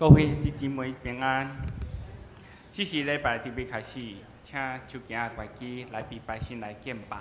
各位弟姊妹平安。这是礼拜准备开始，请手机关机来比百姓来敬拜。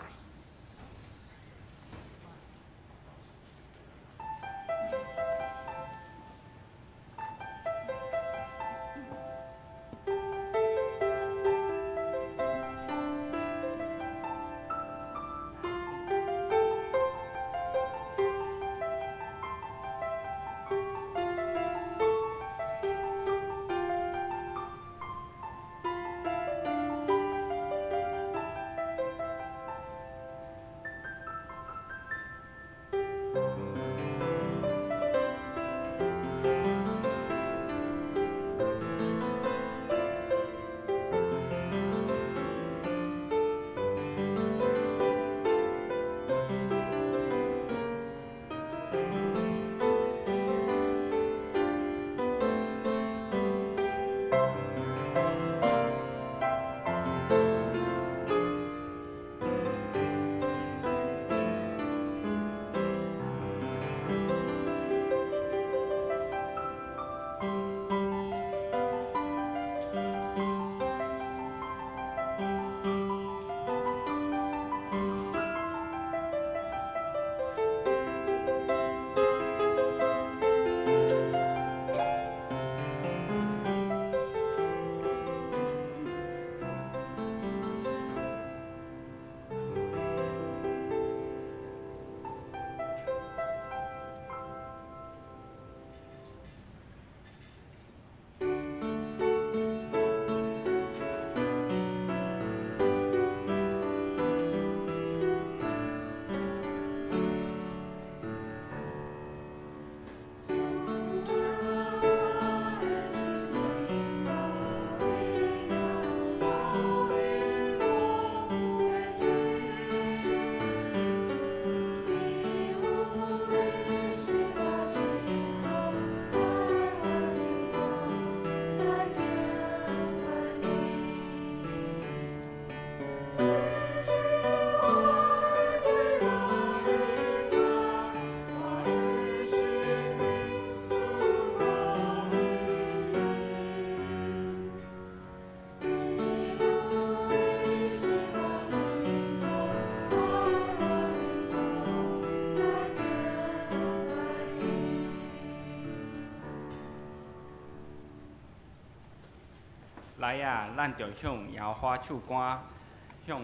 来啊，咱就向摇花唱歌，向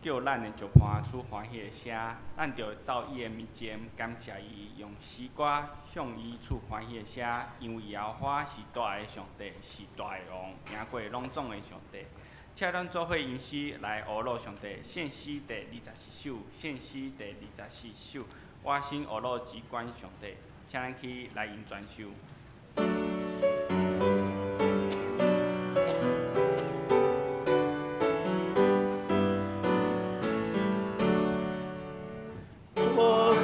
叫咱的石盘出欢喜的声。咱就到伊的面前，感谢伊，用诗歌向伊出欢喜的声。因为摇花是大的上帝，是大的王，赢过拢总的上帝。请咱做伙吟诗来学乐上帝。献诗第24首，献诗第24首。我心学乐只管上帝，请咱去来吟全首。我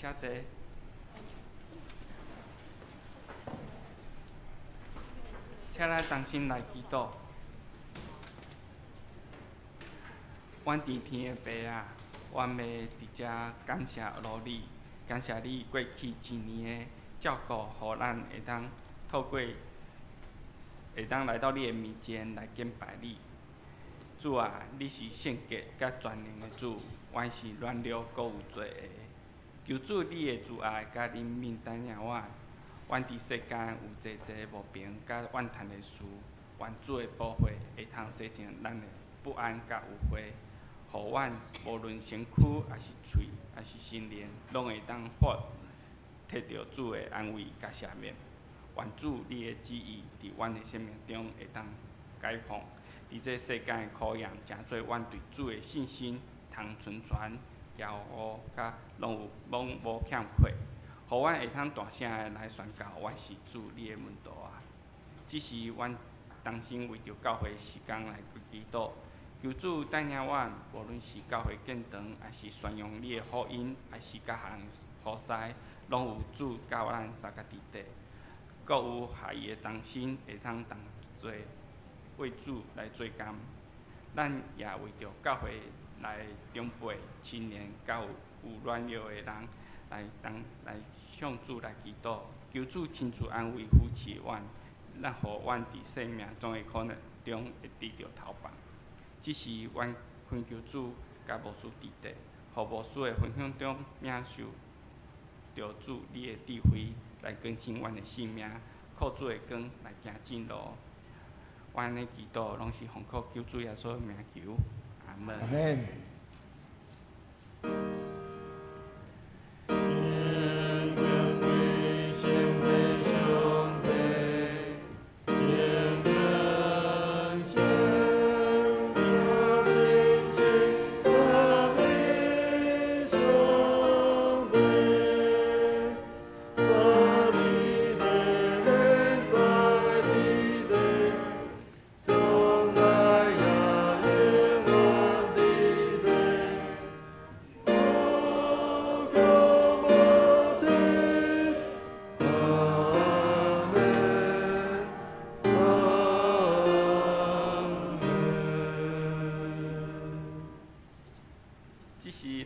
写坐。请咱同心来祈祷。阮伫天的爸啊，阮要伫遮感谢罗你，感谢你过去一年的照顾，互咱会当透过会当来到你的面前来敬拜你。主啊，你是圣洁甲全能的主，阮是软弱阁有罪的。求主你的慈爱甲怜悯带领阮伫世间有济无平甲怨叹的事，愿主的保护会通洗净咱的不安甲有悔，互阮无论身躯也是喙也是心灵，拢会当摕到主的安慰甲赦免。愿主你的旨意伫阮的生命中会当解放。伫这世间的考验，诚做阮对主的信心通存全、骄傲，甲拢无欠缺，互阮会通大声的来宣告，阮是主你的门徒啊！只是阮当心为着教会时间来祈祷，求主带领阮，无论是教会建堂，还是宣扬你的福音，还是各项好事，拢有主教咱三甲伫底，阁有下伊的同心，会通同做。为主来做工，咱也为着教会来长辈、青年，甲有软弱的人来向主来祈祷，求主亲自安慰扶持阮，互阮伫生命中的苦难中会得到头棒。只是阮恳求主甲无私伫地，互无私的分享中领受着主你的智慧，来更新阮的性命，靠主的光来行正路。阮的祈祷拢是奉靠救主耶稣的名求，阿门。阿门。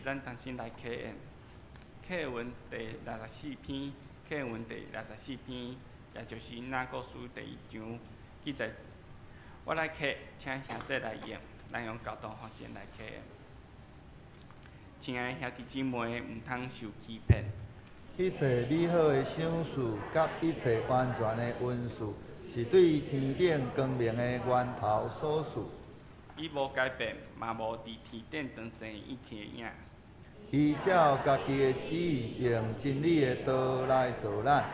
咱重新来启演，课文第64篇，课文第64篇，也就是《那古书》第1章记载。我来启，请兄弟来用，咱用交通方式来启演。亲爱兄弟姊妹，毋通受欺骗。一切美好的赏赐，甲一切完全的恩赐，是对天顶光明的源头所赐。伊无改变，嘛无伫天顶长生一天影。依照家己的旨意，用真理的道来做咱，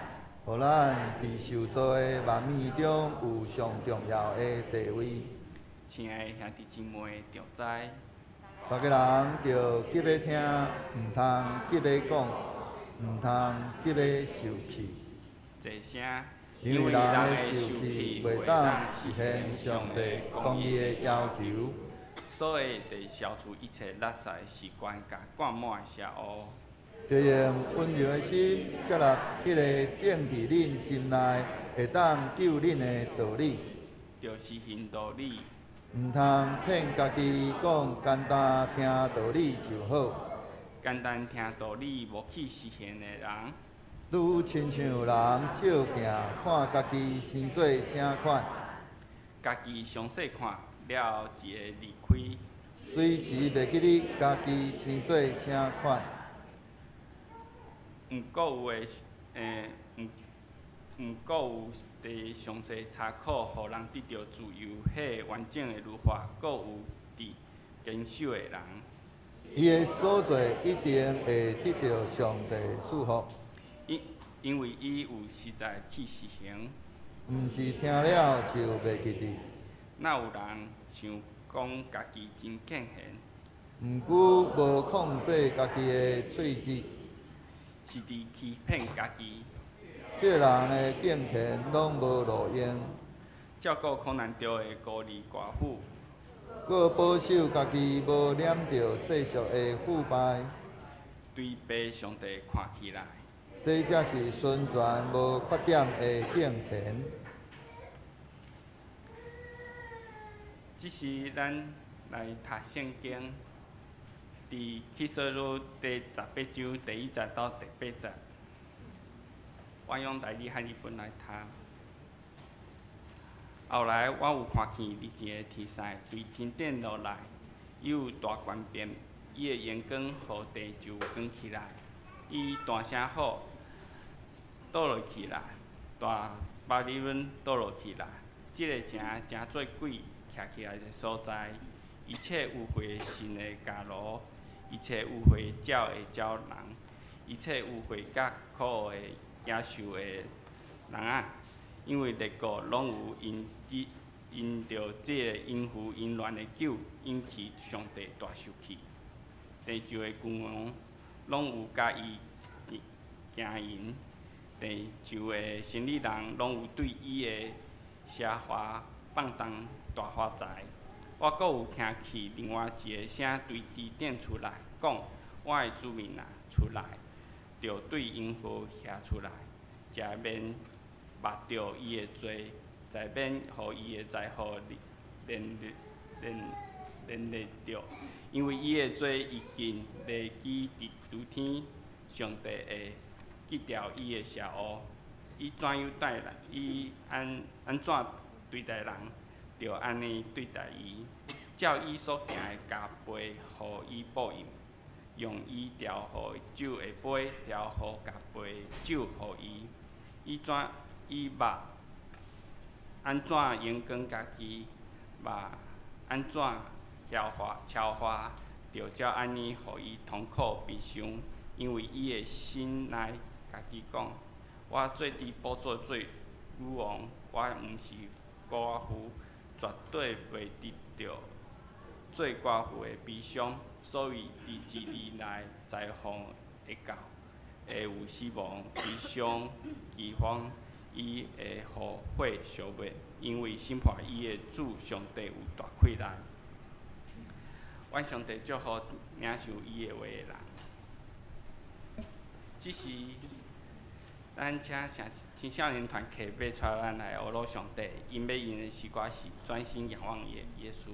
互咱伫受造的万物中有上重要的地位。亲爱的兄弟姊妹，着知，大家人着急要听，毋通急要讲，毋通急要受气。一声，因为人的受气袂当实现上帝公义的要求。所以，得消除一切垃圾的习惯，甲灌满的邪恶。就用温柔的心接纳迄个种伫恁心内，会当救恁的道理。就是行道理。毋通骗家己讲简单听道理就好。简单听道理无去实现的人，愈亲像人照镜，看家己生做啥款，家己详细看了一个离开。随时袂记你家己生做啥款。过有伫详细查考，互人得到自由。迄完整的律法，阁有伫坚守的人，伊的所做一定会得到上帝祝福。因为伊有实在去实行。毋是听了就袂记得。哪有人想讲家己真敬贤？毋过无控制家己的喙舌，是伫欺骗家己。这人的敬虔拢无路用，照顾苦难中的孤儿寡妇，搁保守家己无染着世俗的腐败。对爸上帝看起来。这才是宣传无缺点的敬虔。这是咱来读圣经，伫启示录第18章第1节到第8节，我用台语和日本来读。后来我有看见日一个天使对天顶落来，伊有大权柄，伊的眼光互地就光起来，伊大声吼，倒落去啦！大巴比伦倒落去啦！即、个真做鬼徛起来的所在，一切有血神的家奴，一切有血鸟的鸟人，一切有血甲可恶的野兽的人啊！因为列国拢有因着即个因负因乱的酒，引起上帝大生气。地上的君王拢有甲伊行淫，地上的生理人拢有对伊的奢华放荡大发财。我阁有听去另外一个声对地顶出来，讲：我的子民啊，出来，着对因父下出来，才免捌着伊的罪，才免互伊的财富连累着，因为伊的罪已经累积伫诸天，上帝会记掉伊的邪恶。伊怎样待人，伊安怎对待人，着安尼对待伊。照伊所行的加倍，互伊报应；用伊调互酒的杯，调互加倍酒互伊。伊捌安怎严管家己，捌安怎超化，着照安尼，互伊痛苦悲伤，因为伊的心内家己讲：我做伫宝座做女王，我毋是寡妇，绝对袂得着做寡妇的悲伤。所以伫一年内灾荒会到，会有死亡、悲伤、饥荒。伊会互火烧灭，因为审判伊的主上帝有大困难。愿上帝祝福领受伊的话的人。只是咱请青少年团契要带咱来学罗上帝，因要用的诗歌是专心仰望耶稣。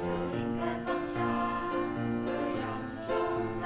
生命在放下，不要重担。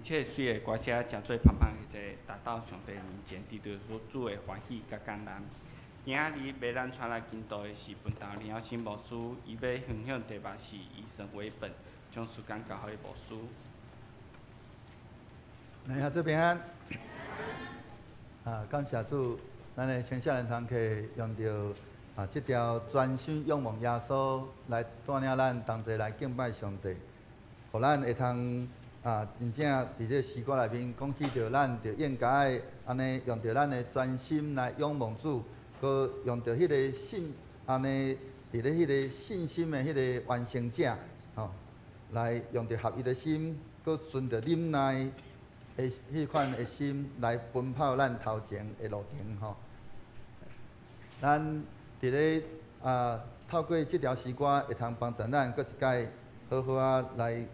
且随个歌声真做芳芳的一个达到上帝面前，得到所主的欢喜甲感恩。今仔日要咱传来敬道的是本堂灵心牧师，伊要分享题目是以神为本，将时间交予牧师。来下这边感谢主，咱的青少年堂客用着这条专心仰望耶稣来带领咱同齐来敬拜上帝，互咱会通真正伫这诗歌内面讲起着咱着应该安尼用着咱的专心来仰望主，佮用着迄个信安尼伫咧迄个信心的迄个完成者来用着合一的心，佮顺着忍耐的迄款的心来奔跑咱头前的路程咱伫咧透过这条诗歌，会通帮助咱搁一摆好好来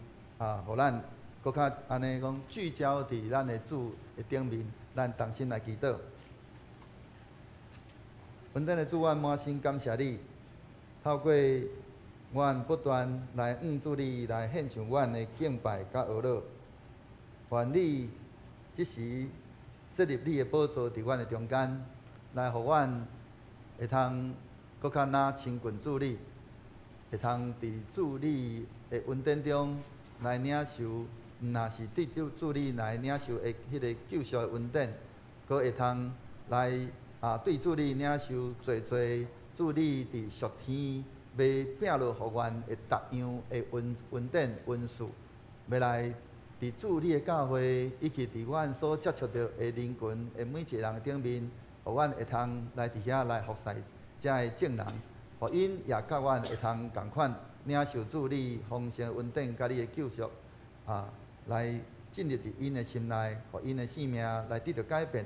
互咱搁较安尼讲聚焦伫咱的主的顶面，咱同心来祈祷。恩典的主，阮满心感谢你，透过阮不断来主你来献上阮的敬拜甲学乐。愿你即时设立你的宝座伫阮的中间，来互阮会通搁较拿亲近主你，会通伫主你的恩典中来领受，毋若是对主你来领受的迄个救赎的恩典，搁会通来对主你领受侪主你伫属天要拼落互阮的逐样的恩典恩赐，要来。伫主你的教会，以及伫阮所接触到的人群的每一个人顶面，互阮会通来伫遐来服侍遮的证人，互因也甲阮会通共款领受主你丰盛恩典甲你的救赎来进入伫因的心内，互因的性命来得到改变，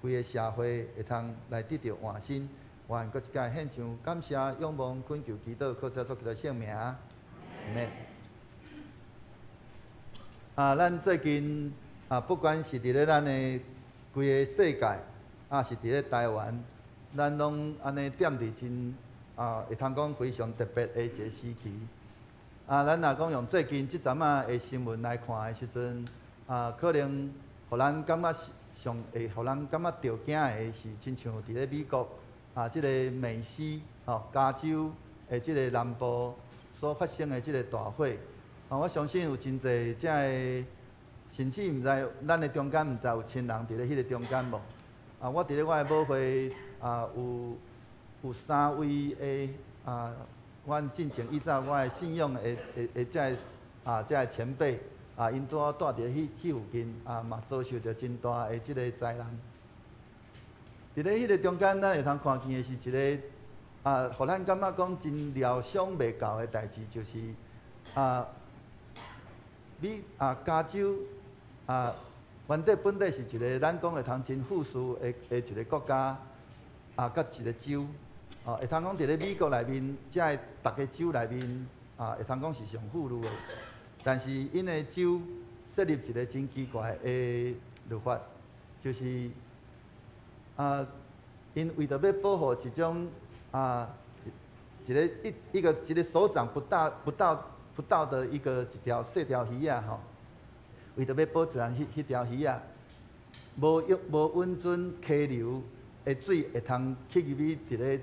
规个社会会通来得到换新。愿搁一届献上感谢、仰望、恳求、祈祷，靠着主基督圣名，阿门。咱最近不管是伫咧咱的规个世界，是伫咧台湾，咱拢安尼踮伫真会通讲非常特别的一个时期。咱若讲用最近即阵的新闻来看的时阵，可能互咱感觉上会互咱感觉着惊的是，亲像伫咧美国即个美西加州的即个南部所发生的即个大火。我相信有真侪遮个，甚至毋知咱的中间毋知有亲人伫咧迄个中间无？我伫咧我的母会有3位的阮进前以早我的信仰的遮个前辈因拄好住伫迄附近嘛遭受着真大的即个灾难。伫咧迄个中间，咱会通看见的是一个互咱感觉讲真疗伤袂到的代志，就是加州原底本地是一个咱讲会通真富庶的一个国家甲一个州会通讲伫咧美国内面，遮个逐个州内面会通讲是上富裕的，但是因的州设立一个真奇怪的律法，就是因为着要保护一种一个手掌不到的一条细条鱼为着要保存迄条鱼无温存溪流的水会通去入去伫咧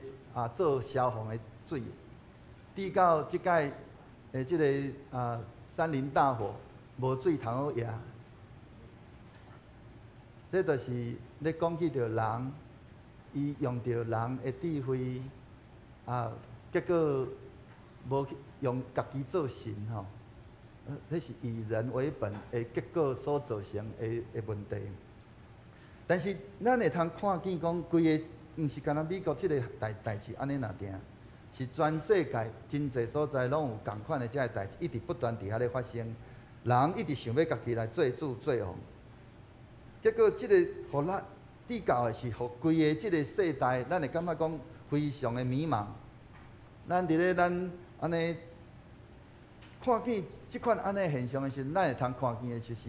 做消防的水，直到即届的即个山林大火无水通好饮，这就是咧讲起着人，伊用着人的智慧结果无用家己做神这是以人为本的结果所造成的问题。但是咱会通看见讲，规个毋是干那美国即个代志安尼若定，是全世界真侪所在拢有共款的遮个代志，一直不断伫遐咧发生。人一直想要家己来做主做王，结果即个互咱比较的是，互规个即个世代，咱会感觉讲非常的迷茫。咱伫咧咱安尼看见即款安尼现象的时候，咱会通看见的就是，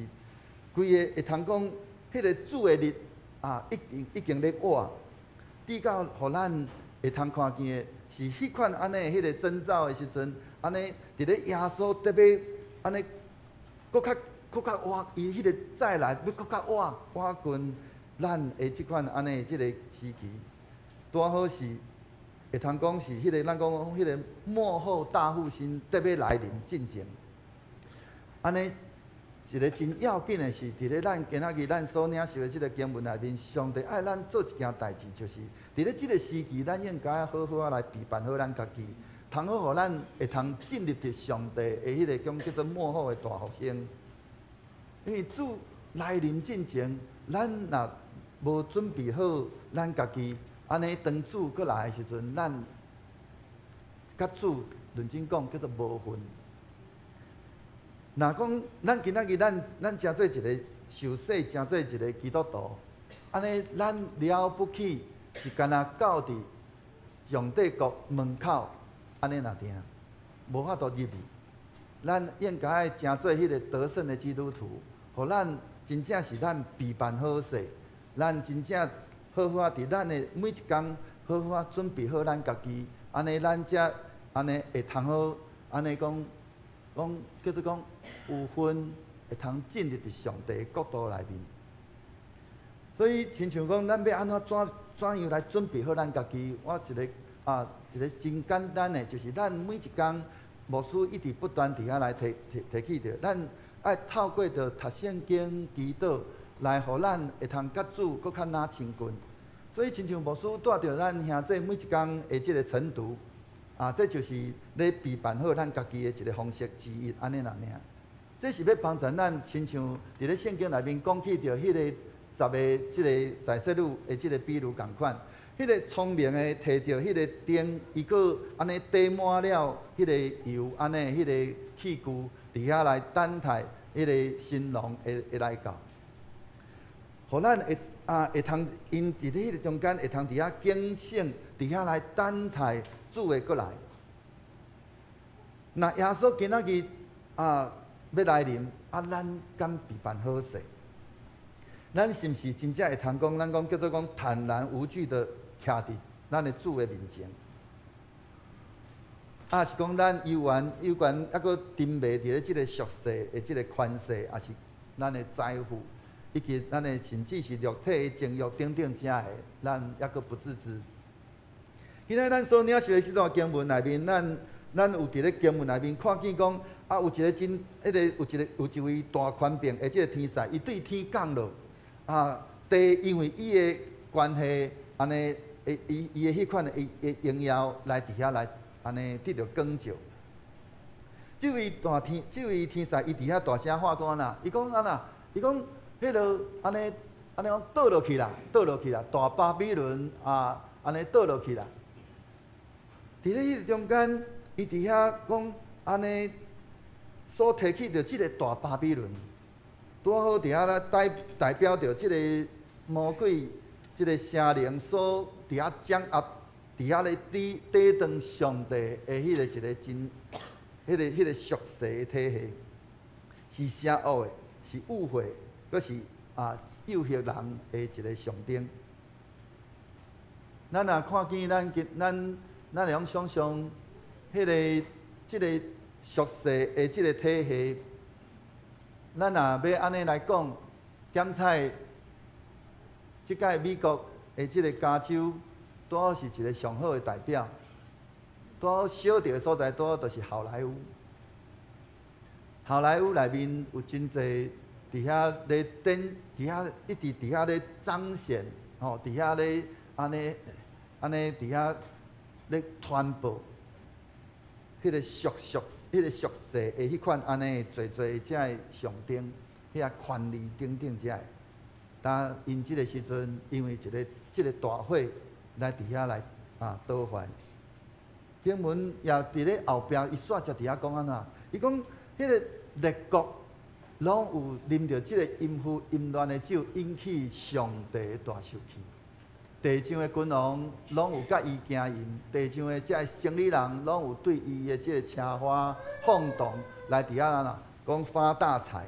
规个会通讲迄个主的日已经咧活，直到互咱会通看见的是迄款安尼迄个征兆的时阵，安尼伫咧耶稣特别安尼搁较搁较挖，伊迄个再来要搁较挖近咱的即款安尼即个时期，拄好是会通讲是迄个咱讲迄个幕后大复兴得要来临进前，安尼。一个真要紧的是，伫咧咱今仔日咱所领受的即个经文内面，上帝爱咱做一件代志，就是伫咧即个时期，咱应该好好来备办好咱家己，通好互咱会通进入着上帝的迄个讲叫做幕后的大复兴。因为主来临进前，咱若无准备好咱家己，安尼当主搁来的时阵，咱甲主认真讲叫做无份。若讲咱今仔日咱诚做一个受洗，诚做一个基督徒，安尼咱了不起是干那到伫上帝国门口，安尼若定，无法度入去。咱应该爱诚做迄个得胜的基督徒，互咱真正是咱备办好势，咱真正好好伫咱的每一工好好准备好咱家己，安尼咱才安尼会通好，安尼讲叫做讲有份会通进入伫上帝的国度内面。所以亲像讲，咱要安怎样来准备好咱家己？我一个真简单的，就是咱每一工牧师一直不断伫遐来提起着，咱爱透过着读圣经、祈祷，来互咱会通甲主搁较拿亲近。所以亲像牧师带着咱兄弟每一工的即个晨读。这就是咧备办好咱家己的一个方式之一，安尼尔。这是要帮助咱，亲像伫咧圣经内面讲起着迄个10个即个在色女的即个比如共款，迄个聪明的摕着迄个灯，伊个安尼滴满了迄个油，安尼迄个器具伫遐来等待迄个新郎会来到，互咱会通因伫咧迄个中间会通伫遐警醒，伫遐来等待。主会过来，那耶稣今仔日要来临，咱敢备办好势？咱是毋是真正会通讲？咱讲叫做讲坦然无惧的徛伫咱的主的面前？是讲咱有关抑个沉迷伫咧即个俗世的即个权势，也是咱的财富，以及咱的甚至是肉体的情欲等等遮的，咱抑个不自知。今仔咱所领受的即段经文内面，咱有伫咧经文内面看见讲，有一个真，有一位大权柄的即个天使，伊对天降落，地因为伊的关系，安尼，伊的迄款的荣耀来伫遐来，安尼得到光照。这位天使，伊伫遐大声喊讲呐，伊讲安那，伊讲迄落安尼讲倒落去啦，大巴比伦安尼倒落去啦。伫咧迄个中间，伊伫遐讲安尼，所提起着即个大巴比伦，拄好伫遐咧代表着即个魔鬼，即个邪灵所伫遐掌握，伫遐咧抵挡上帝的迄个一个真，迄个俗世的体系，是邪恶的，是误会，阁是诱惑人的一个象征。咱若看见咱会想象，即个俗世的即个体系，咱若要安尼来讲，检采即届美国的即个加州，拄好是一个上好的代表。拄好小着的所在，拄好就是好莱坞。好莱坞内面有真侪伫遐咧伫遐一直伫遐咧彰显，伫遐咧安尼伫遐。咧传播迄个俗世的迄款安尼侪遮的象征，遐权力等等遮的。但因即个时阵，因为即个大火来伫遐来倒坏。经文也伫咧后壁，伊煞则伫遐讲安怎？伊讲迄个列国拢有啉着即个淫妇淫乱的酒，引起上帝的大受气。地上的君王拢有甲伊行淫，地上的遮生理人拢有对伊的即个车花放荡来伫遐啦，讲发大财。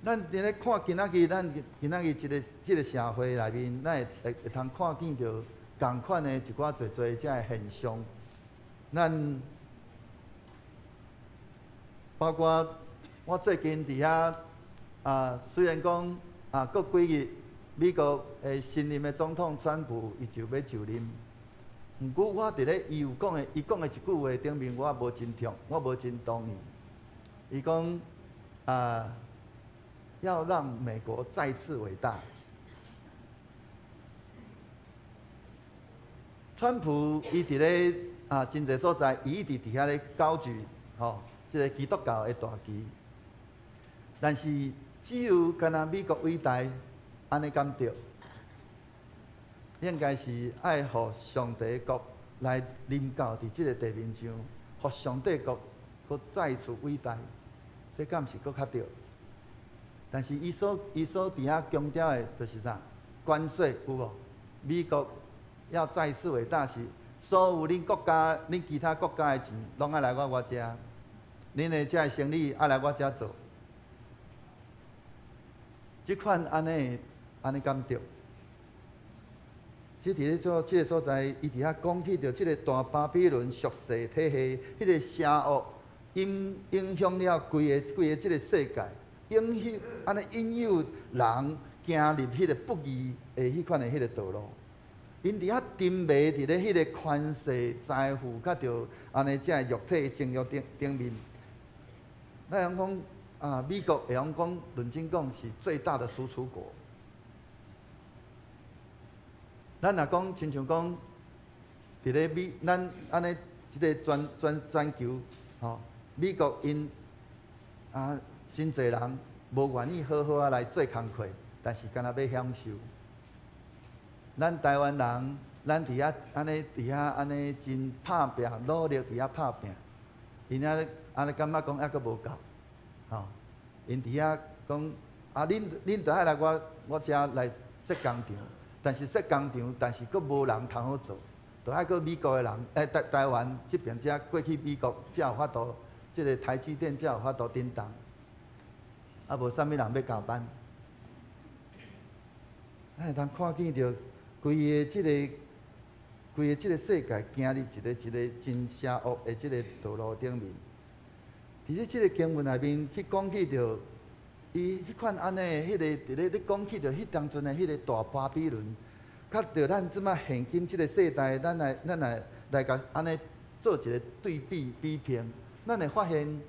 咱伫咧看今仔日，咱今仔日即个社会内面，咱会通看见着共款的一寡侪遮的现象。咱包括我最近伫遐虽然讲过几日美国新任的总统川普伊就要就任，毋过我伫咧伊讲的一句话顶面，我无真同意。伊讲要让美国再次伟大。川普伊伫咧真侪所在，伊一直伫遐咧高举即个基督教的大旗，但是只有敢若美国伟大，安尼敢对？应该是爱互上帝国来临到伫即个地面上，互上帝国搁再次伟大，这敢是搁较对？但是伊所伫遐强调的，就是啥？关税有无？美国要再次伟大时，所有恁国家、恁其他国家的钱，拢爱来我遮。恁的遮生意爱来我遮做，即款安尼敢对？即伫咧即个所在，伊伫遐讲起着即个大巴比伦属世体系，迄个邪恶影响了规个即个世界，引诱人行入迄个不义的迄款的迄个道路。因伫遐沉迷伫咧迄个权势、财富，甲着安尼遮肉体情欲顶面。咱讲美国会讲论真讲是最大的输出国。咱若讲亲像讲，伫咧咱安尼即个全球美国因真侪人无愿意好好来做工课，但是敢若要享受。咱台湾人，咱伫遐安尼真拍拼，努力伫遐拍拼，因安尼感觉讲还阁无够，因伫遐讲恁着爱来我遮来设工厂，但是设工厂，但是阁无人通好做，着爱阁美国的人，台湾这边遮过去美国才有法度，即个台积电才有法度顶动，无啥物人要加班，咱会通看见着。规个即个世界行入一个真邪恶的即个道路顶面。伫咧即个经文内面去讲起着，伊迄款安尼迄个伫咧讲起着迄当阵的迄个大巴比伦，甲着咱即摆现今即个世代，咱来甲安尼做一个对比拼，咱会发现，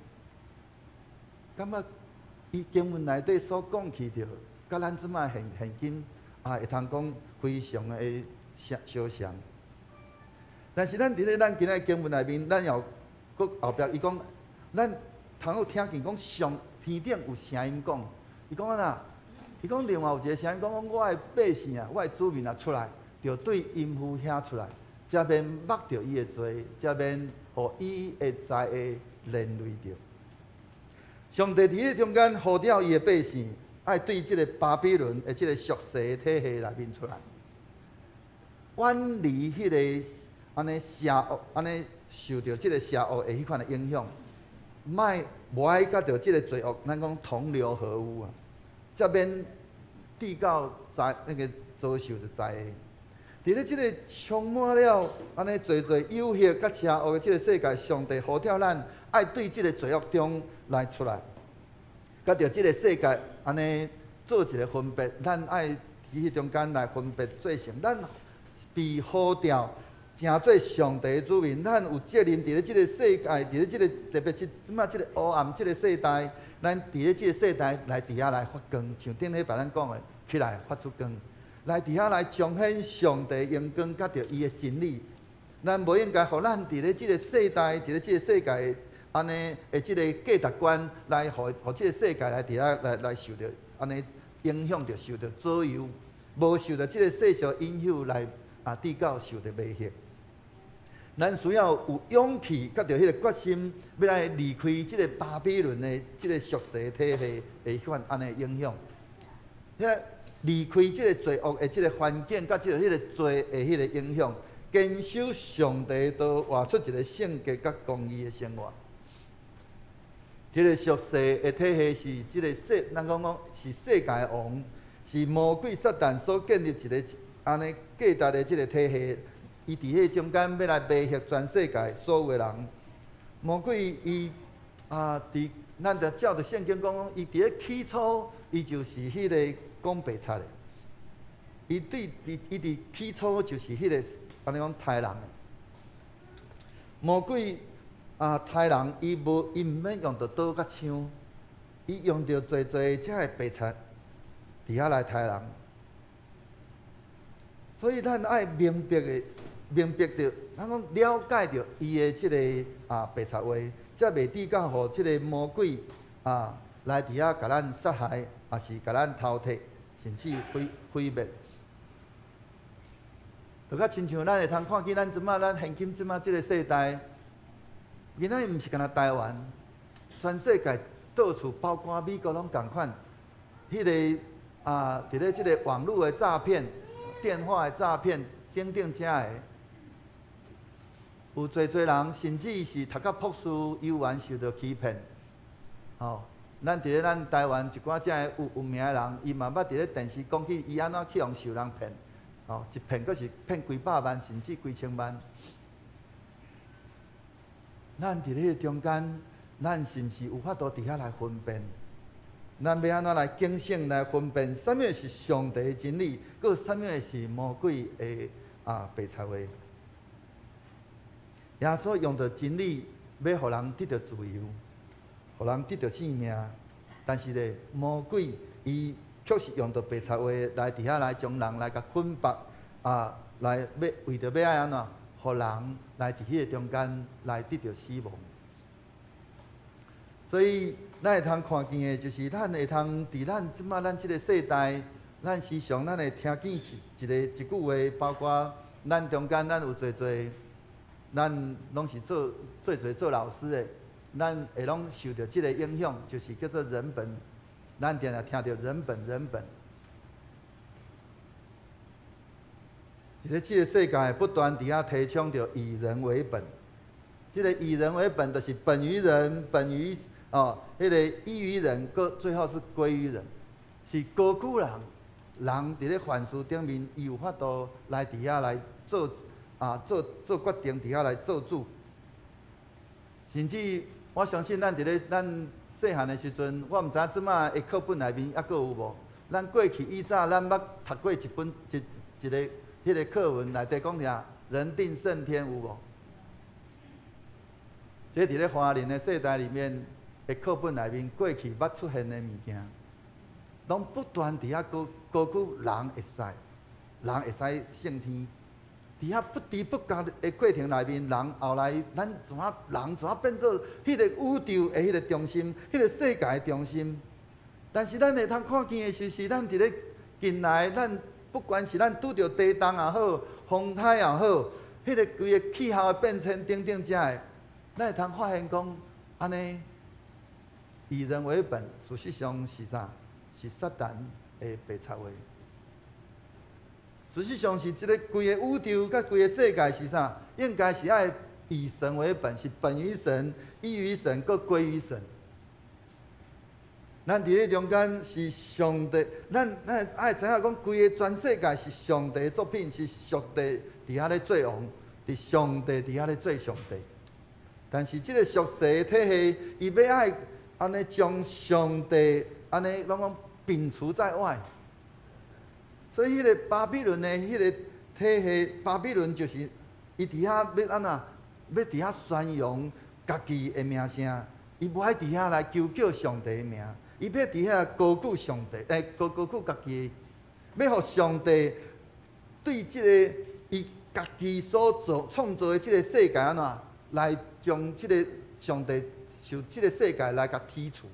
感觉伊经文内底所讲起着，甲咱即摆现今会通讲。非常的相像，但是咱今仔经文内面，咱又搁后壁伊讲，咱通有听见讲上天顶有声音讲，伊讲啊，伊讲另外有一个声音讲，我的百姓我的子民出来，就对淫妇遐出来，才免抹着伊的罪，才免互伊会知会连累着。上帝伫迄中间呼召伊的百姓。爱对即个巴比伦的即个属世体系内面出来，远离迄个安尼邪恶，安尼受到即个邪恶的迄款的影响，无爱甲着即个罪恶，咱讲同流合污啊，才免地到遭受着灾祸。伫咧即个充满了安尼侪有血甲邪恶的即个世界，上帝呼召咱爱对即个罪恶中来出来。甲着即个世界安尼做一个分别，咱爱伫迄中间来分别做成，咱被呼召成做上帝的子民，咱有责任伫咧即个世界，伫咧即个特别即摆即个黑暗即个世代，咱伫咧即个世代来伫遐来发光，像顶礼拜咱讲的，起来发出光，来伫遐来彰显上帝荣光，甲着伊的真理。咱无应该互咱伫咧即个世代，伫咧即个世界。安尼的即个价值观来，互即个世界来伫遐来受着安尼影响着，受着左右，无受着即个世俗影响来至到受着威胁。咱需要有勇气，甲着迄个决心，要来离开即个巴比伦的即个属世体系的迄款安尼影响。遐离开即个罪恶的即个环境，甲即个迄个罪的迄个影响，坚守上帝道，活出一个圣洁甲公义的生活。即个属世的体系是即个咱讲是世界的王，是魔鬼撒旦所建立一个安尼价值的即个体系。伊伫迄中间要来威胁全世界所有的人。魔鬼伊伫咱着照着圣经讲，伊伫咧起初，伊就是迄个讲白贼的。伊伫起初就是迄个安尼讲杀人的。魔鬼杀人，伊毋免用着刀甲枪，伊用着侪遮个白贼伫遐来杀人。所以咱爱明白着，咱讲了解着伊的即个白贼话，才袂抵到互即个魔鬼来伫遐甲咱杀害，也是甲咱偷摕，甚至毁灭。就较亲像咱会通看见咱即马咱现今即马即个世代，今仔日毋是干那台湾，全世界到处，包括美国拢共款，迄个伫咧即个网络的诈骗。电话的诈骗，等等遮个，有侪人甚至是读到博士，幼园受到欺骗。咱伫咧咱台湾一寡遮个有名的人，伊嘛捌伫咧电视讲起伊安怎去用受人骗，一骗阁是骗几百万，甚至几千万。咱伫咧中间，咱是毋是有法度伫遐来分辨？咱要安怎来警醒来分辨，什么是上帝的真理，佮什么是魔鬼的白贼话？耶稣用着真理，要互人得到自由，互人得到性命。但是咧，魔鬼伊确实用着白贼话来伫遐来将人来甲捆绑，来要为着要爱安怎，互人来伫迄个中间来得到死亡。所以，咱会通看见的，就是咱会通伫咱即马咱即个世代，咱时常咱会听见一句话，包括咱中间咱有侪，咱拢是做老师的，咱会拢受到即个影响，就是叫做人本。咱定定听到人本。伫咧即个世界不断伫遐提倡着以人为本，即个以人为本，就是本于人，本于迄个依于人，最后是归于人，是高举人伫咧凡事顶面，伊有法度来伫遐来做决定，伫遐来做主。甚至我相信咱细汉的时阵，我毋知影即马的课本内面还佫有无？咱过去以早咱捌读过一本一个迄个课文内底讲啥？人定胜天有无？这伫咧华人的世代里面。的课本内面过去捌出现的物件，拢不断伫遐高举人会使胜天。伫遐不知不觉的过程内面，人后来咱怎变做迄个宇宙的迄个中心，迄个世界的中心。但是咱会通看见的就是咱伫咧近来，咱不管是咱拄着地动也好，风台也好，迄个规个气候的变迁等等遮个，咱会通发现讲安尼。以人为本，事实上是啥？是撒旦的白贼话。事实上是即个规个宇宙甲规个世界是啥？应该是爱以神为本，是本于神、依于神、佮归于神。咱伫咧中间是上帝，咱爱知影讲，规个全世界是上帝的作品，是上帝伫遐咧做王，是上帝伫遐咧做上帝。但是即个俗世的体系，伊要爱。安尼将上帝安尼讲摒除在外，所以迄个巴比伦的迄个体系，巴比伦就是伊伫遐要安怎，要伫遐宣扬家己的名声，伊无爱伫遐来求叫上帝的名，伊要伫遐高举上帝，高举家己，要互上帝对即个伊家己所创造的即个世界安怎来将即个上帝。就即个世界来甲剔除，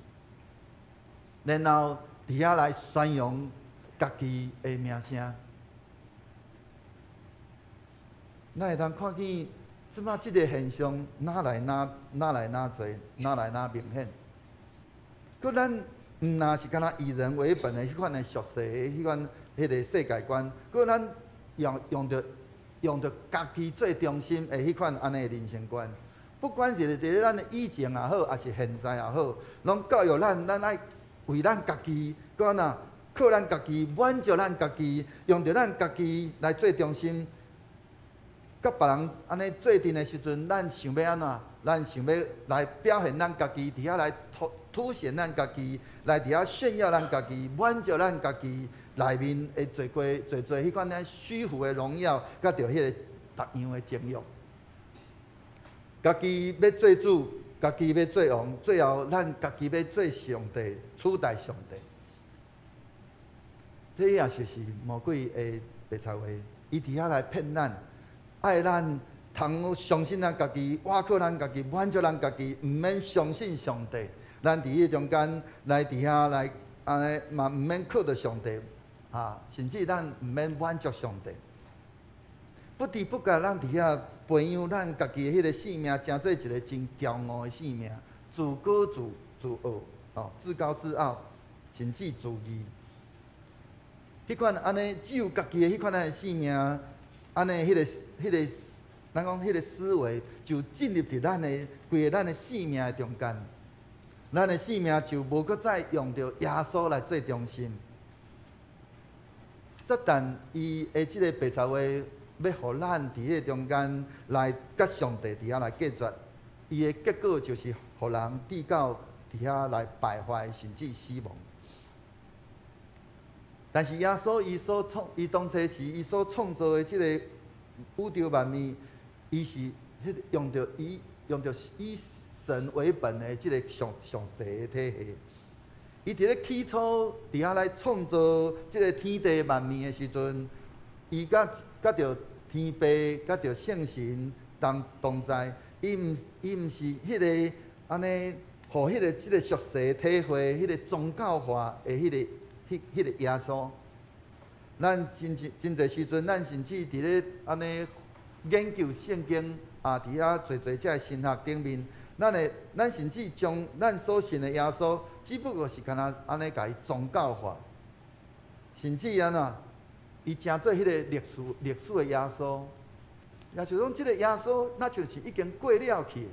然后伫遐来宣扬家己的名声。咱会通看见，即马即个现象哪来哪多，哪来哪明显。佮咱毋若是敢若以人为本的迄款的俗世的迄款迄个世界观，佮咱用着家己做中心的迄款安尼的人生观。不管是伫咧咱的以前也好，还是现在也好，拢教育咱爱为咱家己，佮安怎靠咱家己，满足咱家己，用着咱家己来做中心，甲别人安尼做阵的时阵，咱想要安怎？咱想要来表现咱家己，伫遐来凸显咱家己，来伫遐炫耀咱家己，满足咱家己内面会做迄款咱虚浮的荣耀，甲着迄个逐样的情欲。家己要做主，家己要做王，最后咱家己要做上帝，取代上帝。这也就是魔鬼的白贼话，伊伫遐来骗咱，爱咱通相信咱家己，倚靠咱家己，满足咱家己，毋免相信上帝。咱伫迄中间来伫遐来安尼嘛，毋免靠着上帝甚至咱毋免满足上帝。不知不觉，咱伫遐培养咱家己的迄个性命，成做一个真骄傲的性命，自高自傲，自高自傲，甚至自义。迄款安尼只有家己的迄款的性命，安尼迄个，咱讲迄个思维就进入伫咱的规个咱的性命的中间，咱的性命就无搁再用着耶稣来做中心。撒旦伊的即个白贼话，要互咱伫迄个中间来甲上帝伫遐来隔绝，伊的结果就是互人跌到伫遐来败坏，甚至死亡。但是耶稣伊当初时伊所创造的即个宇宙万物，伊是迄用着以神为本的即个上帝的体系。伊伫咧起初伫遐来创造即个天地万物的时阵，伊甲着天父甲着圣神同在，伊毋是迄个安尼，互迄个即个俗世体会迄个宗教化的迄个耶稣。咱真侪时阵，咱甚至伫咧安尼研究圣经伫遐侪遮个神学顶面，咱甚至将咱所信的耶稣，只不过是干那安尼甲伊宗教化，甚至安怎，伊成做迄个历史的耶稣，也就讲即个耶稣，那就是已经过了去。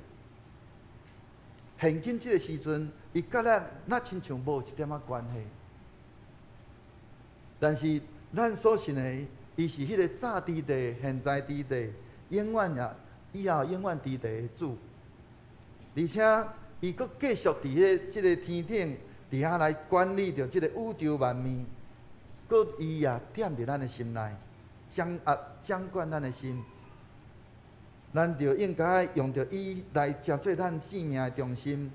现今即个时阵，伊甲咱那亲像无一点仔关系。但是咱所信的，伊是迄个早伫地、现在伫地、永远以后永远伫地的主。而且伊阁继续伫即个天顶伫遐来管理着即个宇宙万物，阁伊也踮伫咱的心内，掌管咱的心。咱就应该用着伊来成做咱生命的中心，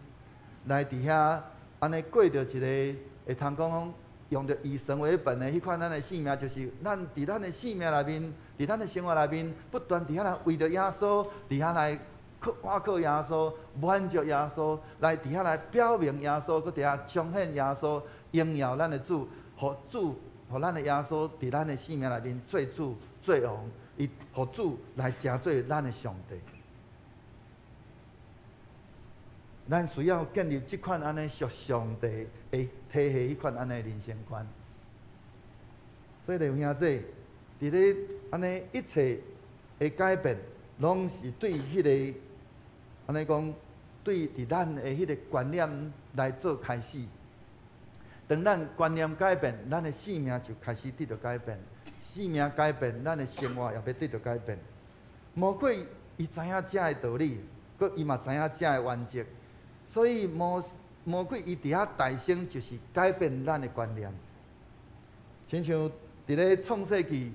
来伫遐安尼过着一个会通讲用着以神为本的迄款咱的生命，就是咱伫咱的生命内面，伫咱的生活内面，不断伫遐来为着耶稣，伫遐来倚靠耶稣，满足耶稣，来伫遐来表明耶稣，搁伫遐彰显耶稣，荣耀咱的主，互咱的耶稣伫咱的生命内面做主做王，伊互主来成做咱的上帝。咱需要建立即款安尼属上帝的体系，迄款安尼人生观。所以弟兄兄姊，伫咧安尼一切的改变，拢是对迄个安尼讲，对伫咱的迄个观念来做开始。当咱观念改变，咱的生命就开始得到改变。生命改变，咱的生活也要得到改变。魔鬼伊知影这个道理，佮伊嘛知影这个原则。所以魔鬼伊伫遐大声，就是改变咱的观念。亲像伫咧创世纪，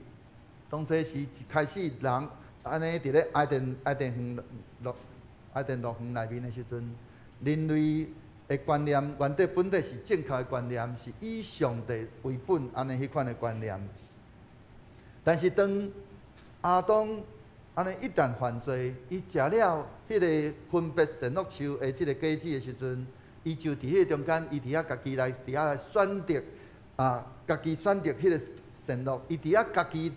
当初时一开始人安尼伫咧爱甸乐园内面的时阵，人类的观念原底本底是正确的观念，是以上帝为本安尼迄款的观念。但是当亚当安尼一旦犯罪，伊食了迄个分别善恶树的即个果子的时阵，伊就伫迄个中间，伊伫遐家己来伫遐来选择家己选择迄个善恶，伊伫遐家己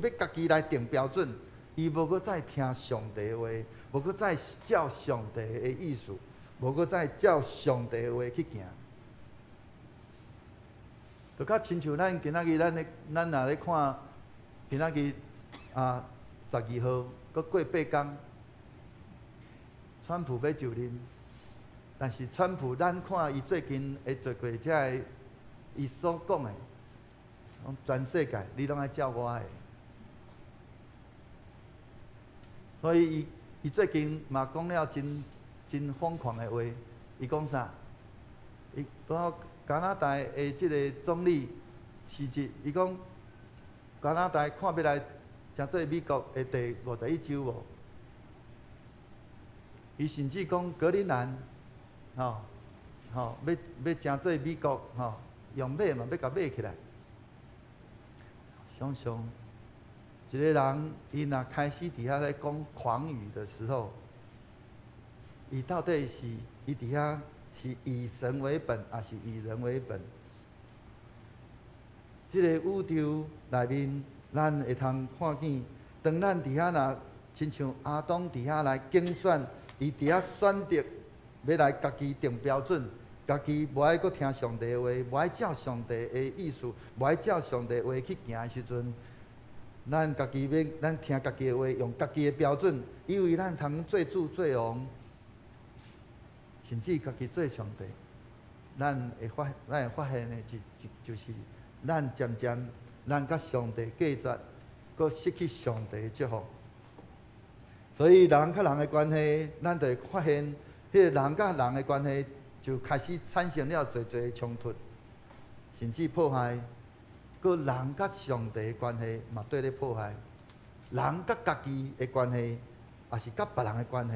要家己来定标准，伊无搁再听上帝的话，无搁再照上帝的意思，无搁再照上帝的话去行。就较亲像咱今仔日咱若咧看今仔日12号，搁过8天，川普要就任，但是川普咱看伊最近会做过遮个伊所讲的，全世界你拢爱照我的。所以伊最近嘛讲了真疯狂的话，伊讲啥？伊讲加拿大的即个总理辞职，伊讲加拿大看要来诚做美国的第51州无？伊甚至讲格陵兰，要诚做美国用买嘛，要甲买起来。想想一个人，伊若开始伫遐咧讲狂语的时候，伊到底是伊伫遐是以神为本，还是以人为本？即个宇宙内面，咱会通看见，当咱伫遐若亲像阿当伫遐来竞选，伊伫遐选择要来家己定标准，家己无爱阁听上帝的话，无爱照上帝的意思，无爱照上帝的话去行的时阵，咱家己要咱听家己的话，用家己的标准，以为咱通做主做王，甚至家己做上帝，咱会发现的就是，咱渐渐咱甲上帝隔绝，阁失去上帝的祝福。所以人甲人的关系，咱就会发现，迄个人甲人的关系就开始产生了侪侪冲突，甚至破坏。佮人甲上帝的关系嘛对咧破坏，人甲家己的关系，也是甲别人的关系，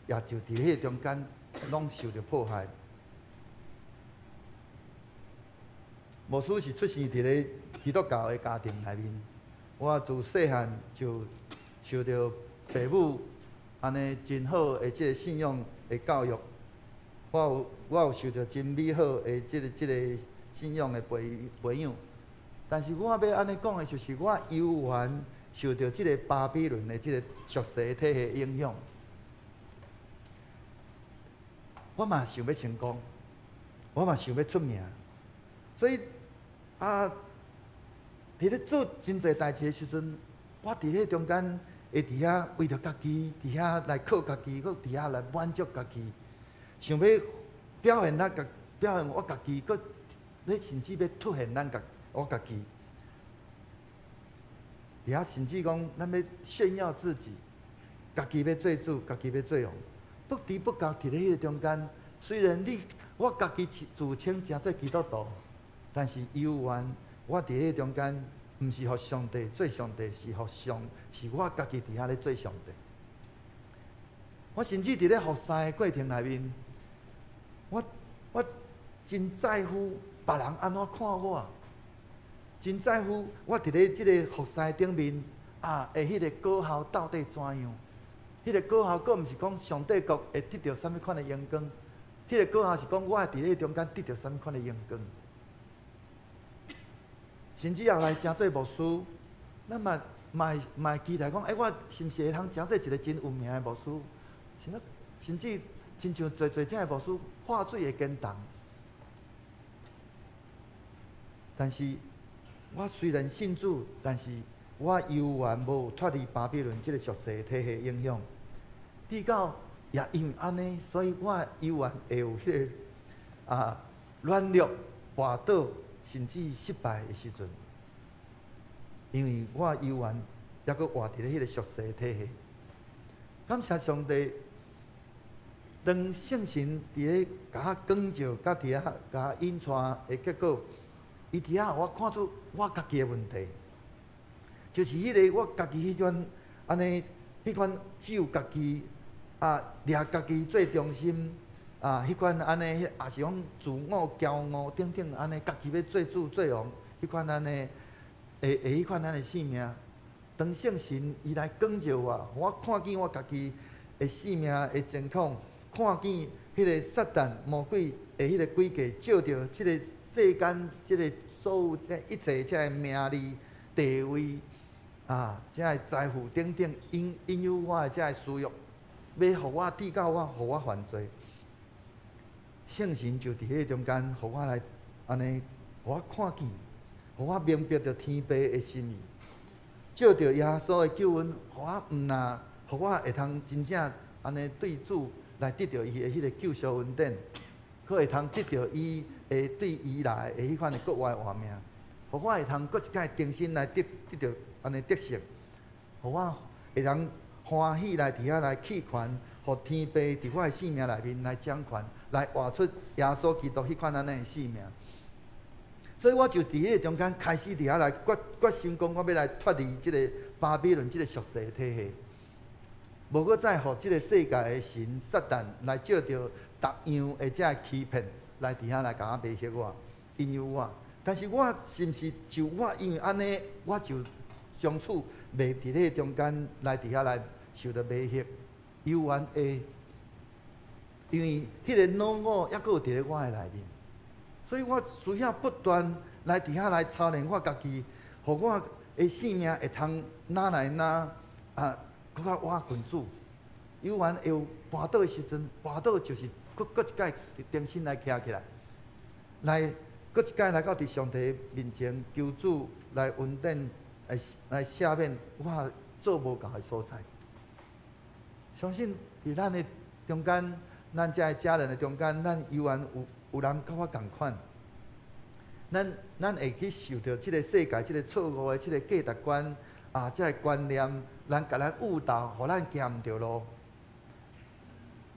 也就伫迄个中间，拢受着破坏。牧师是出生伫咧基督教的家庭内面，我自细汉就受到父母安尼真好的即个信仰的教育，我有受到真美好的即个信仰的培养。但是我要安尼讲的，就是我犹原受到即个巴比伦的即个俗世体系影响。我嘛想要成功，我嘛想要出名，所以伫咧做真侪代志的时阵，我伫咧中间会伫遐为着家己，伫遐来靠家己，搁伫遐来满足家己，想要表现我家己，搁咧甚至要凸显我家己，伫遐甚至讲，咱要炫耀自己，家己要做主，家己要做王，不知不觉伫咧迄个中间。虽然我家己自称诚做基督徒，但是犹原我伫迄个中间，毋是互上帝做上帝，是我家己伫遐咧做上帝。我甚至伫咧服侍的过程内面，我真在乎别人安怎看我。真在乎我伫咧即个服侍顶面迄个果效到底怎样？迄个果效，佫毋是讲上帝国会得到啥物款的荣光，迄个果效是讲我伫咧中间得到啥物款的荣光。甚至后来诚做牧师，咱嘛期待讲，我是毋是会通诚做一个真有名的牧师？甚至亲像侪这的牧师，话水会坚重。但是我虽然信主，但是我犹原无脱离巴比伦这个俗世体系影响。直到也因为安尼，所以我犹原会有迄个软弱、滑倒，甚至失败的时阵。因为我犹原还阁活伫咧迄个俗世体系。感谢上帝，当圣神伫咧甲我光照，甲伫遐甲我引带的结果。伊伫遐，我看出我家己的问题，就是迄个我家己迄款安尼，迄款只有家己掠家己最中心迄款安尼，也是讲自我、骄傲等等安尼，家己要做主做王，迄款安尼，迄款安尼性命。当圣神伊来光照我看见我家己的性命的情况，看见迄个撒旦魔鬼的迄个诡计，照着即个。世间即个所有这一切，这个名利、地位这个财富等等，引诱我的这个私欲，要互我抵到互我犯罪。圣神就伫迄中间，互我来安尼，互我看见，互我明白着天父的心意，照着耶稣的救恩，互我毋但，互我会通真正安尼对主来得到伊的迄个救赎恩典，佫会通得到伊。会对伊来的迄款的国外活命，互我会通搁一摆重新来得到安尼得胜，互我会通欢喜来伫遐来弃权，互天父伫我的性命内面来掌权，来活出耶稣基督迄款安尼的性命。所以我就伫迄个中间开始伫遐来决心讲，我要来脱离即个巴比伦即个俗世的体系，无搁再互即个世界的神撒旦来借着逐样的这欺骗来伫遐来甲我迷惑我、引诱我。但是我是毋是就我因为安尼，我就相处袂伫迄个中间来伫遐来受到迷惑、诱惑的？因为迄个老我还佫有伫咧我的内面。所以我需要不断来伫遐来操练我家己，互我的性命会通哪来哪搁较活群主。有缘会有跋倒的时阵，跋倒就是搁一摆重新来徛起来，来搁一摆来到伫上帝面前求主来恩典，来赦免我做无够的所在。相信伫咱的中间，咱遮的家人的中间，咱有缘有人甲我同款，咱会去受到即个世界、即个错误的即个价值观即个观念，咱甲咱误导，互咱行毋着路。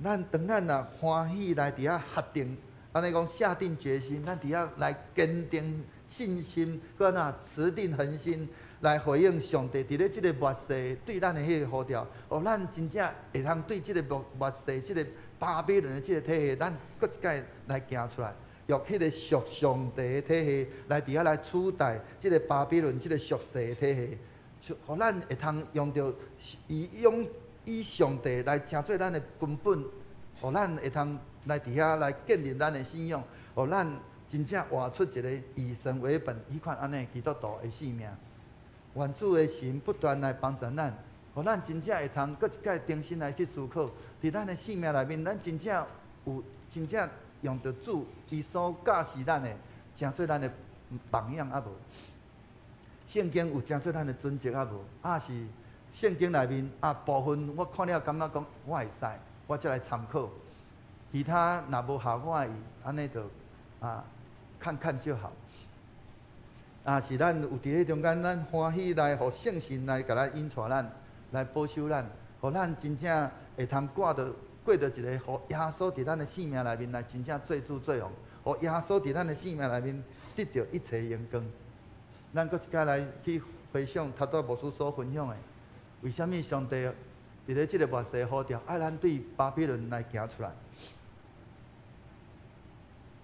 当咱若欢喜来伫遐决定，安尼讲下定决心，咱伫遐来坚定信心，搁持定恒心，来回应上帝伫咧即个末世对咱的迄个呼召，互咱真正会通对即个末世、即个巴比伦的即个体系，咱搁一摆来行出来，用迄个属上帝的体系来伫遐来取代即个巴比伦即个属世的体系，互咱会通用着以上帝来成做咱的根本，互咱会通来伫遐来建立咱的信仰，互咱真正活出一个以神为本迄款安尼基督徒的性命。愿主的神不断来帮助咱。互咱真正会通，搁一摆重新来去思考，伫咱的性命内面，咱真正有真正用着主伊所教示咱的，成做咱的榜样啊无？圣经有成做咱的准则啊无？是圣经内面部分我看了感觉讲我会使，我才来参考。其他若无效我的意，安尼就看看就好。是咱有伫迄中间，咱欢喜来，互圣神来甲咱引带咱。来保守咱，互咱真正会通过着一个，互耶稣伫咱的性命内面来真正做主做王，互耶稣伫咱的性命内面得到一切荣光。咱搁一摆来去回想头拄牧师所分享的，为什么上帝伫咧即个末世呼召，爱咱对巴比伦来行出来？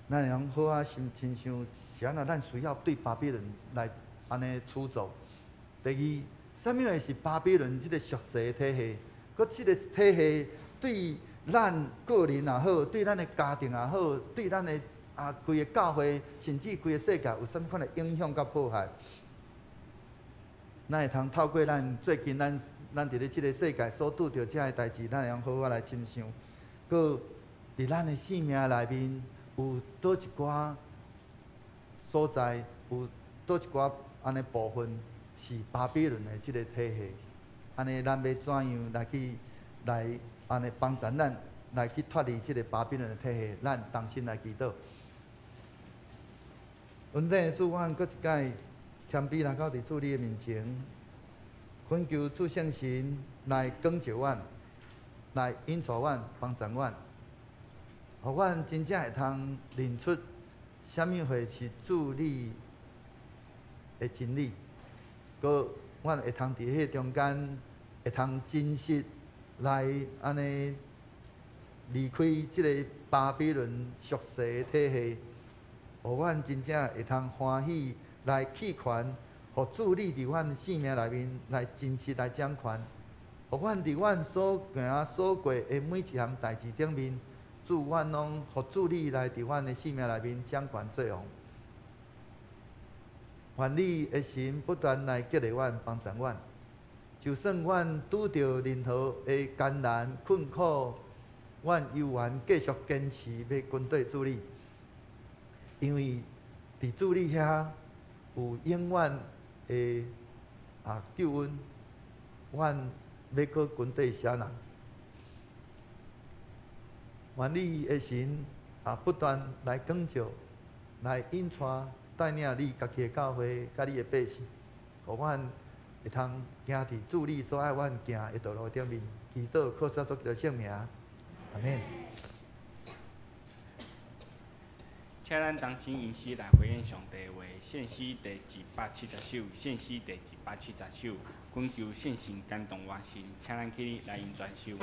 咱会通好亲像是安怎，咱需要对巴比伦来安尼处走。第二。啥物会是巴比伦即个俗世体系？佮即个体系对咱个人也好，对咱的家庭也好，对咱的规个教会，甚至规个世界有啥物款的影响佮迫害？咱会通透过咱最近咱伫咧即个世界所拄着遮个代志，咱会通好好来深想。佮伫咱的性命内面有倒一寡所在，有倒一寡安尼部分。是巴比伦的即个体系，安尼咱要怎样来安尼帮助咱来去脱离即个巴比伦的体系？咱同心来祈祷。恩典的主，我搁一摆谦卑来到伫主你的面前，恳求主圣神来光照阮，来引导阮、帮助阮，互阮真正会通认出啥物会是主你的真理。搁，阮会通伫迄中间，会通真实来安尼离开即个巴比伦俗世的体系，互阮真正会通欢喜来弃权，互主你伫阮性命内面来真实来掌权，互阮伫阮所行所过的每一项代志顶面，主阮拢互主你来伫阮的性命内面掌权做王。愿你的神不断来激励阮、帮助阮，就算阮拄着任何的艰难、困苦，阮犹原继续坚持要跟对主你，因为伫主你遐有永远的救恩，阮要搁跟对啥人？愿你的神不断来光照、来引带。带领你家己的教会，甲你的百姓，互阮会通行伫主你所爱阮行的道路顶面，祈祷靠主所基督圣名，阿免。请咱同心吟诗来回应上帝的话，献诗第270首，献诗第270首，恳求圣神感动我心，请咱起来吟全首。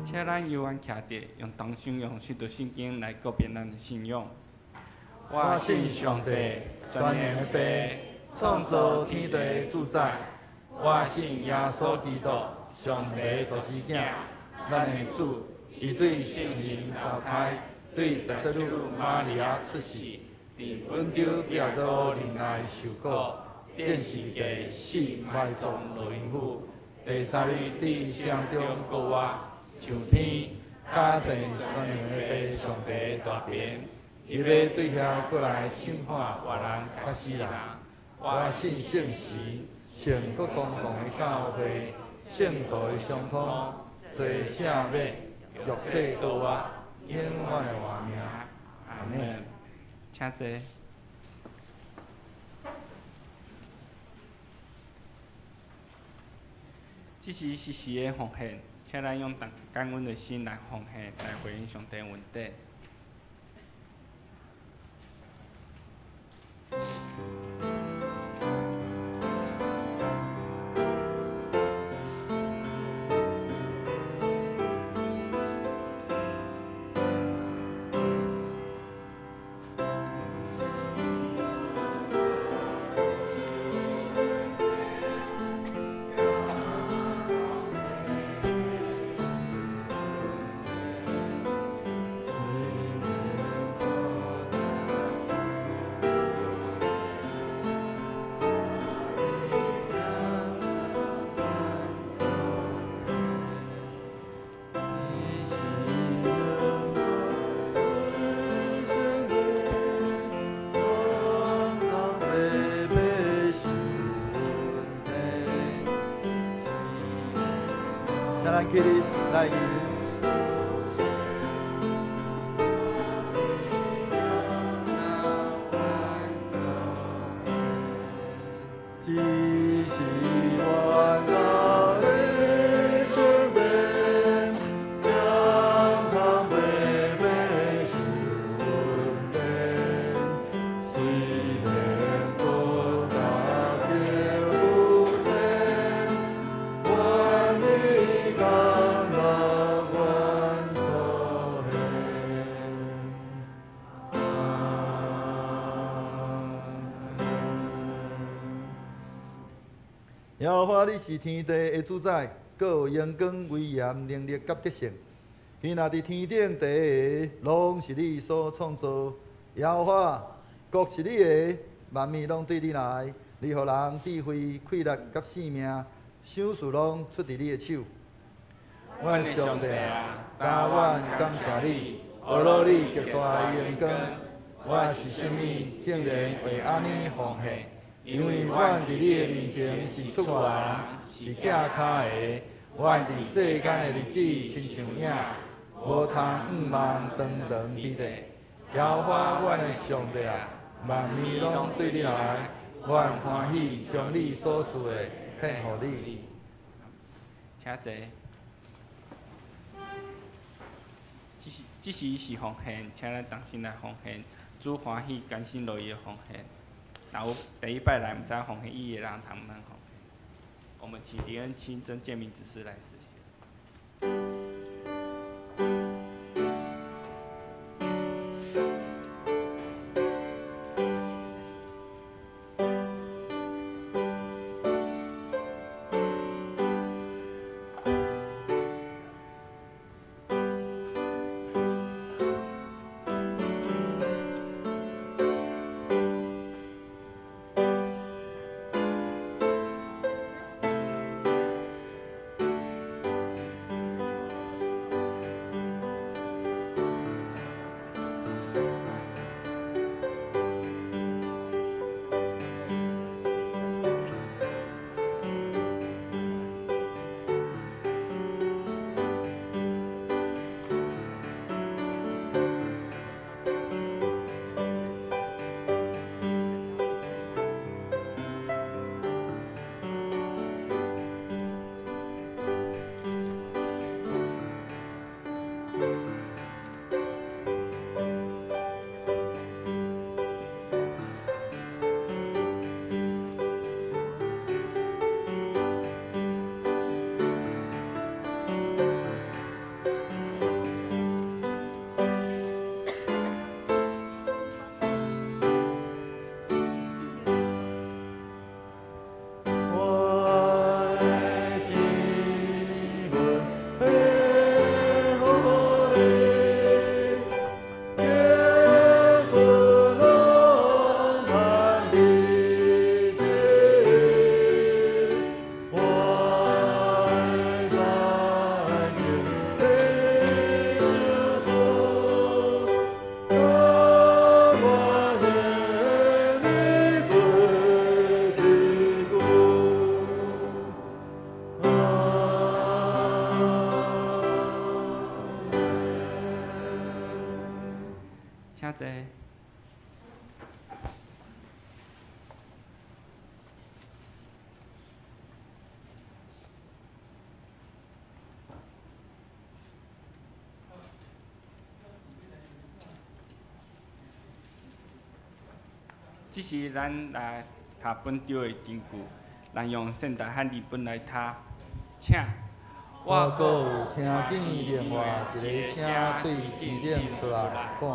请咱由阮徛伫，用同心用许多圣经来告别咱的信仰。我信上帝，全能的父，创造天地主宰。我信耶稣基督，上帝独生子，咱的主，伊对圣灵投胎，对十字女玛利亚出世，伫温州比亚多林内受苦，殿死地死埋葬落阴府，第三日伫死人中过活，上天，加圣全能的父上帝大便，伊要对遐过来审判活人甲死人。我信圣时，圣国公共的教会，圣道的相通，做圣命，肉体倒活，永远的活命。阿门。请坐。这是实时的奉献，请咱用感恩的心来奉献，来回应上帝的恩典。咱起立来吟。只是我那的生命，将它微微顺变，虽然孤单的无情，我你感到。耶和华你是天地的主宰，各有阳光、威严、能力甲德性。天若伫天顶地下，拢是你所创造。耶和华，国是你的，万物拢对你来。你互人智慧、气力甲性命，想事拢出伫你的手。阮上帝啊，但愿感谢你，学罗你极大的阳光。我是甚物，竟然会安尼奉献？因为阮伫你的面前是出外人，是假脚的。阮伫世间的日子亲像影，无通望长长比地。耶和华阮的上帝啊，万物拢对你来，阮欢喜将你所赐的献互你。请坐。这时是奉献，请咱同心来奉献，主欢喜甘心乐意的奉献。若有第一摆来毋知奉献意义的人，通咱奉献。我们请狄恩清真见明指示来实现。请坐。这是咱来读本章的真句，咱用现代汉语本来读，请。我阁有听见另外一个声对天顶出来讲：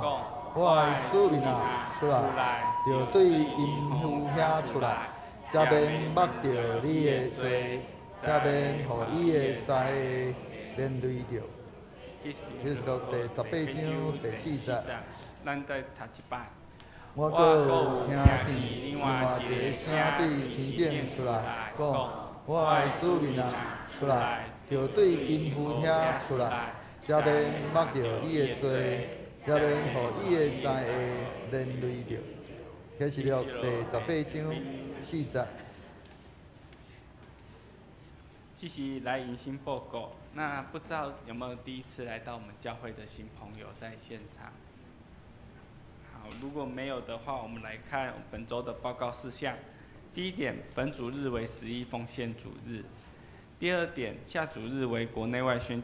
我的子民啊，出来，就对淫妇遐出来，才免捌着你的罪，才免互伊的灾连累着。这是录第18章第4节。咱再读一摆。我阁有听见另外一个声对天顶出来讲：我的子民啊，出来。就对淫妇遐出来，才免捌着伊的罪，才免互伊的灾连累着。启示录第18章4节。这是来迎新报告。那不知道有没有第一次来到我们教会的新朋友在现场？好，如果没有的话，我们来看本周的报告事项。第一点，本主日为11奉献主日。第二点，下主日为国内外宣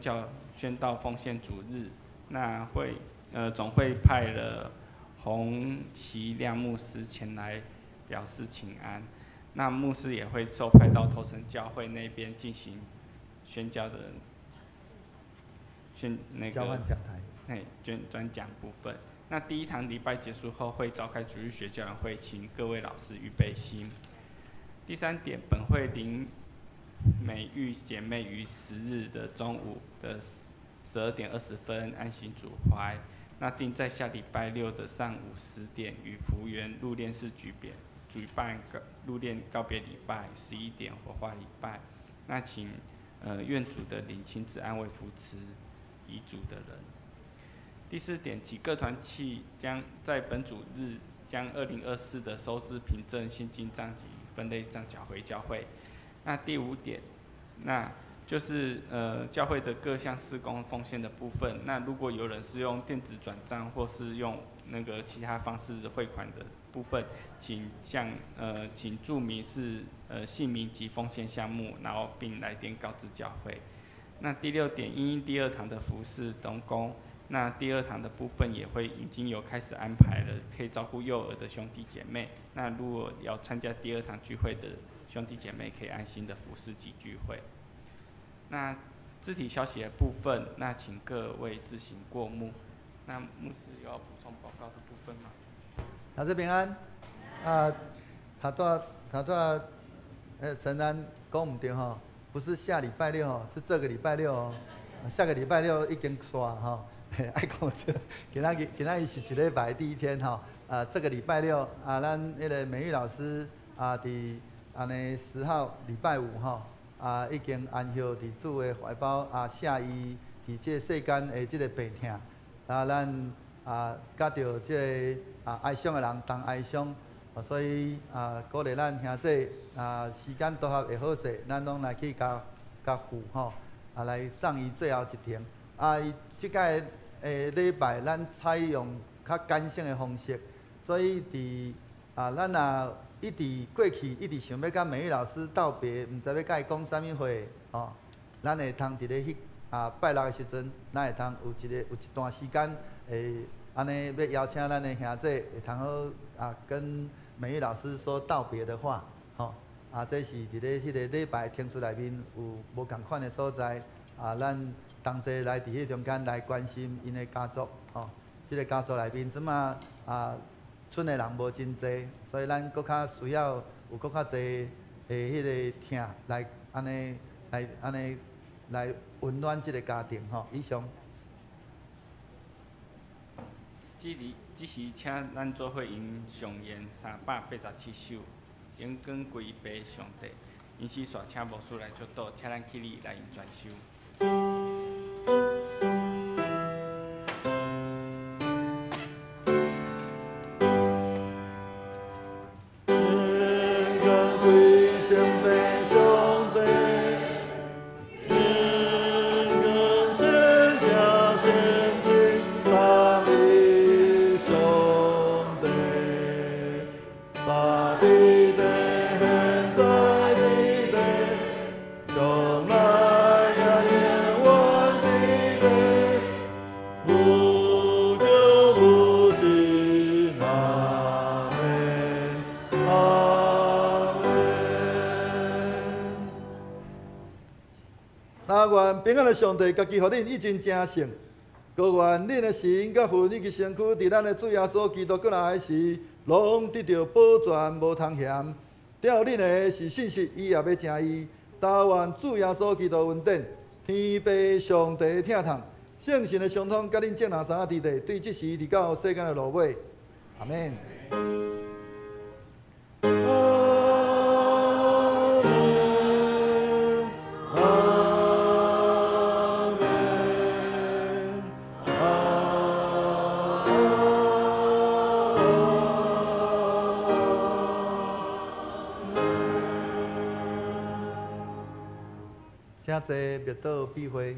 道奉献主日。那总会派了洪其亮牧师前来表示请安。那牧师也会受派到头城教会那边进行宣教的交换讲台，专讲部分。那第一堂礼拜结束后，会召开主日学教员会，请各位老师预备心。第三点，本会美玉姐妹于10日的中午的12点20分安行主怀。那定在下礼拜六的上午10点，与福源入殓室举办入殓告别礼拜，11点火化礼拜。那请院主的领亲自安慰扶持遗嘱的人。第4点，其各团契将在本主日将2024的收支凭证、现金账及分类账缴回教会。那第5点，那就是教会的各项事工奉献的部分。那如果有人是用电子转账或是用那个其他方式汇款的部分，请注明是姓名及奉献项目，然后并来电告知教会。那第6点，因第2堂的服事动工，那第2堂的部分也已经有开始安排了，可以照顾幼儿的兄弟姐妹。那如果要参加第2堂聚会的兄弟姐妹，可以安心的服事及聚会。那肢体消息的部分，那请各位自行过目。那牧师有要补充报告的部分吗？大家平安。陈安讲唔对吼，不是下礼拜六哦，是这个礼拜六哦。下个礼拜六已经刷吼，爱讲就今仔是一礼拜第1天吼。这个礼拜六咱那个美玉老师伫安尼10号礼拜5吼。已经安息伫主的怀抱，谢伊伫这世间的这个病痛，咱甲着这个哀伤的人同哀伤，所以鼓励咱兄弟时间拄合会好势，咱拢来去甲付吼，来送伊最后一程。伊即届礼拜咱采用较简省的方式，所以伫咱一直过去一直想要甲美玉老师道别，毋知要甲伊讲啥物话吼。咱会通伫咧拜六的时阵，咱会通有一段时间会安尼要邀请咱的兄弟会通好跟美玉老师说道别的话吼。这是伫咧迄个礼拜天书内面有无共款的所在咱同齐来伫迄中间来关心因的家族吼。即个家族内面即马剩的人无真济，所以咱搁较需要有搁较济的迄个疼来安尼来温暖即个家庭吼。以上。即时请咱做伙因上演387首，永光归爸上帝。因此，煞请牧师来做导，请咱起立来因全修。愿平安的上帝，家己互恁已经成圣。高愿恁的心甲魂以及身躯，伫咱的主耶稣基督过来时，拢得到保全无通嫌。了恁的是信息，伊也要正义。但愿主耶稣基督恩典，天父上帝疼痛，圣神的相通，甲恁正拿三伫地，对即时伫到世间的落尾。阿免。请坐，灭道避讳。